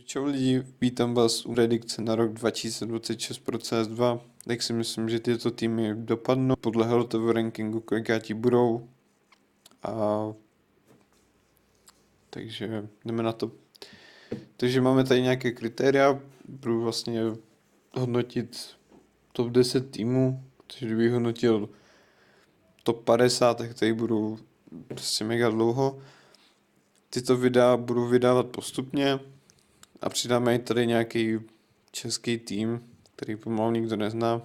Čau lidi, vítám vás u predikce na rok 2026 pro CS2. Tak si myslím, že tyto týmy dopadnou podle healthového rankingu, kolikáti budou. A takže jdeme na to. Takže máme tady nějaké kritéria, budu vlastně hodnotit top 10 týmů, takže kdybych hodnotil top 50, tak tady budu prostě mega dlouho. Tyto videa budu vydávat postupně a přidáme i tady nějaký český tým, který pomalu nikdo nezná.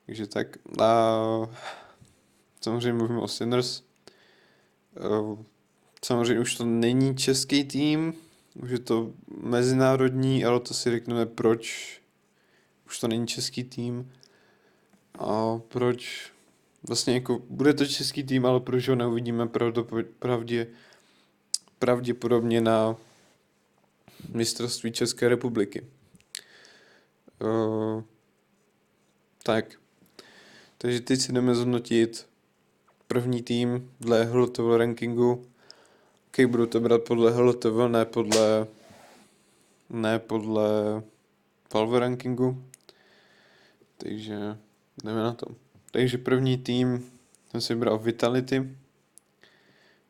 Takže tak. A samozřejmě mluvíme o Sinners. Samozřejmě už to není český tým, už je to mezinárodní, ale to si řekneme, proč už to není český tým. A proč vlastně jako bude to český tým, ale proč ho neuvidíme pravděpodobně na mistrovství České republiky. Tak. Takže teď si jdeme zhodnotit první tým dle HLTV rankingu. Ok, budu to brát podle HLTV, ne podle Valve rankingu. Takže jdeme na to. Takže první tým jsem si bral Vitality.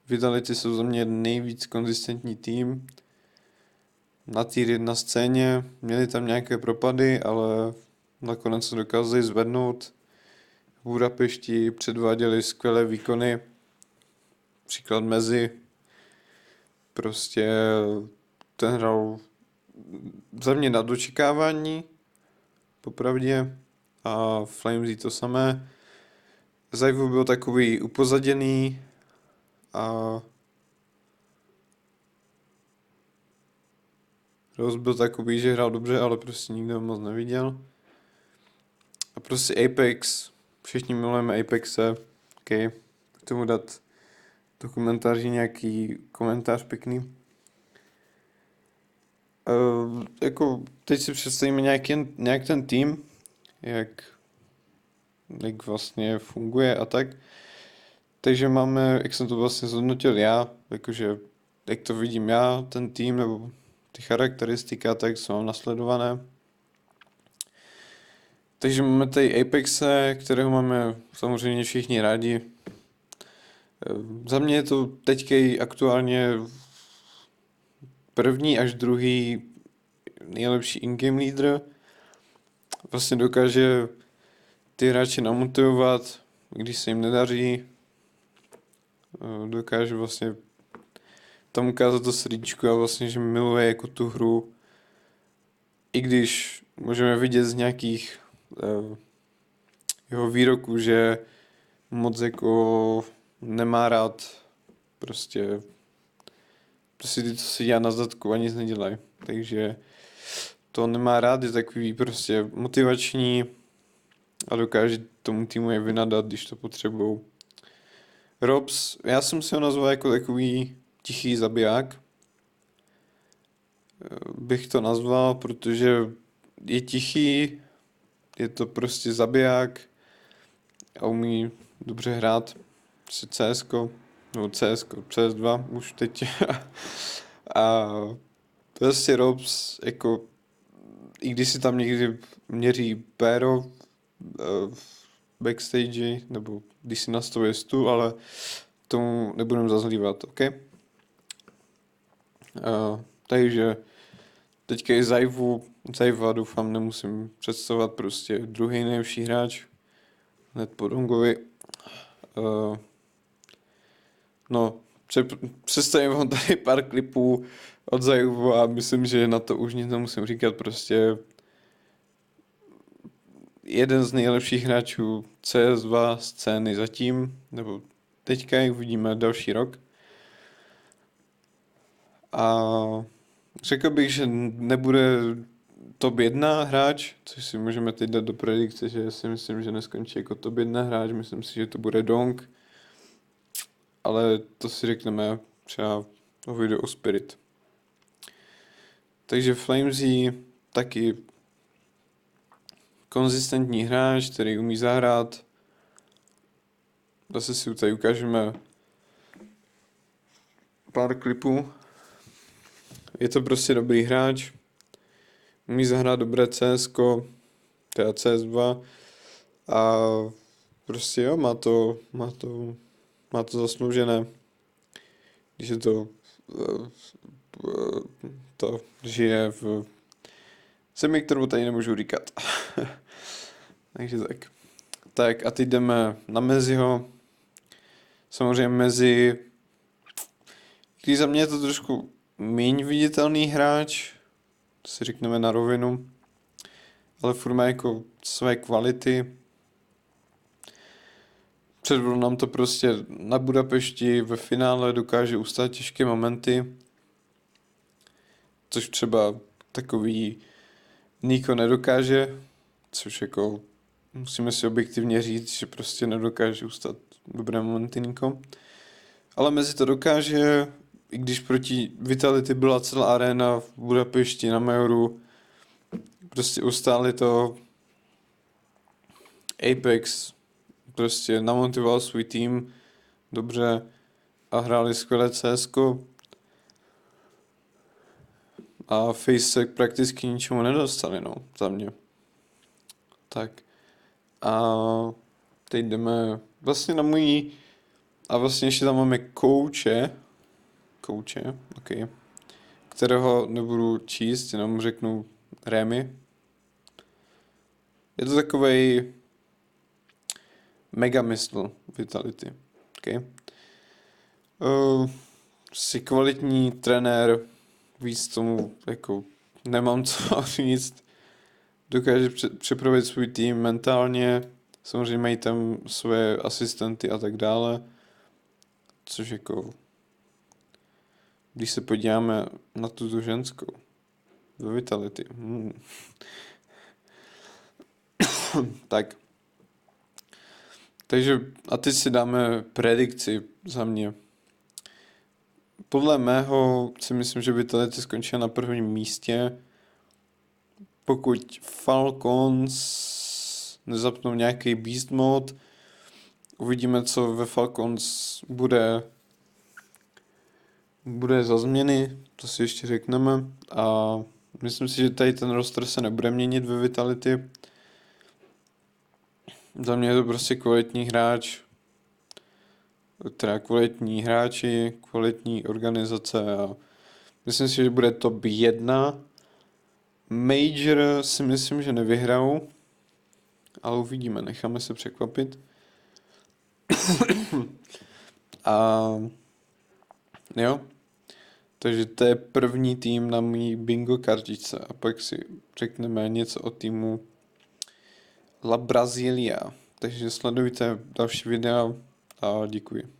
Vitality jsou za mě nejvíc konzistentní tým. Na tier 1 scéně měli tam nějaké propady, ale nakonec se dokázali zvednout. V Budapešti předváděli skvělé výkony. Příklad Mezi. Prostě ten hrál za mě nad očekávání, popravdě. A Flamesy to samé. Zajvu byl takový upozaděný a Rose byl takový, že hrál dobře, ale prostě nikdo moc neviděl. A prostě Apex, všichni milujeme Apexe, ok, k tomu dát do komentáři nějaký komentář pěkný. Jako teď si představíme nějak ten tým, jak vlastně funguje a tak. Takže máme, jak jsem to vlastně zhodnotil já, jakože jak to vidím já, ten tým, nebo ty charakteristika, tak jsou nasledované. Takže máme tady Apexe, kterého máme samozřejmě všichni rádi. Za mě je to teďka aktuálně první až druhý nejlepší in-game leader. Vlastně dokáže ty hráče namotivovat, když se jim nedaří. Dokáže vlastně tam ukázat to srdíčko a vlastně, že miluje jako tu hru. I když můžeme vidět z nějakých jeho výroků, že moc jako nemá rád prostě ty, co si dělá na zadku a nic nedělají. Takže to nemá rád, je takový prostě motivační a dokáže tomu týmu je vynadat, když to potřebujou. Robs, já jsem si ho nazval jako takový tichý zabiják. Bych to nazval, protože je tichý, je to prostě zabiják a umí dobře hrát si CSko, nebo CSko, CS2 už teď. A prostě Robs, jako i když si tam někdy měří péro v backstage, nebo když si nastavuje stůl, ale tomu nebudeme zazlívat, ok? Takže teďka i Zajva doufám nemusím představovat, prostě druhý nejlepší hráč, hned po Dongovi. No, představím vám tady pár klipů od Zajvu a myslím, že na to už nic nemusím říkat, prostě jeden z nejlepších hráčů CS2 scény zatím, nebo teďka, jak vidíme, další rok. A řekl bych, že nebude top 1 hráč, což si můžeme teď dát do predikce, že si myslím, že neskončí jako top 1 hráč, myslím si, že to bude Dong, ale to si řekneme třeba o videu o Spirit. Takže Flamesy taky konzistentní hráč, který umí zahrát. Zase si tady ukážeme pár klipů. je to prostě dobrý hráč, umí zahrát dobré CSko, teda CS2 a prostě jo, má to zasloužené, když je to žije v zemi, kterou tady nemůžu říkat. Takže tak. Tak a teď jdeme na Messiho. Samozřejmě Messi, když za mě je to trošku méně viditelný hráč, to si řekneme na rovinu, ale furt má jako své kvality. Předvedl nám to prostě na Budapešti, ve finále dokáže ustát těžké momenty, což třeba takový Nico nedokáže, což jako musíme si objektivně říct, že prostě nedokáže ustát dobré momenty Nico. Ale mezi to dokáže, i když proti Vitality byla celá arena v Budapešti na Majoru, prostě ustáli to. Apex prostě namontoval svůj tým dobře a hráli skvěle CSko a Face se prakticky ničemu nedostali, no, za mě. Tak. A teď jdeme vlastně na můj a vlastně ještě tam máme kouče, ok, kterého nebudu číst, jenom mu řeknu Rémy. Je to takovej mega mysl Vitality, ok. Si kvalitní trenér, víc tomu jako nemám co říct, dokáže připravit svůj tým mentálně, samozřejmě mají tam své asistenty a tak dále, což jako, když se podíváme na tu ženskou ve Vitality, tak. Takže a teď si dáme predikci za mě. Podle mého si myslím, že Vitality skončila na prvním místě. Pokud Falcons nezapnou nějaký beast mode, uvidíme, co ve Falcons bude za změny, to si ještě řekneme. A myslím si, že tady ten roster se nebude měnit ve Vitality. Za mě je to prostě kvalitní hráč, teda kvalitní hráči, kvalitní organizace a myslím si, že bude top 1. Major si myslím, že nevyhrajou, ale uvidíme, necháme se překvapit. A jo, takže to je první tým na mý bingo kartičce a pak si řekneme něco o týmu La Brasilia. Takže sledujte další videa a děkuji.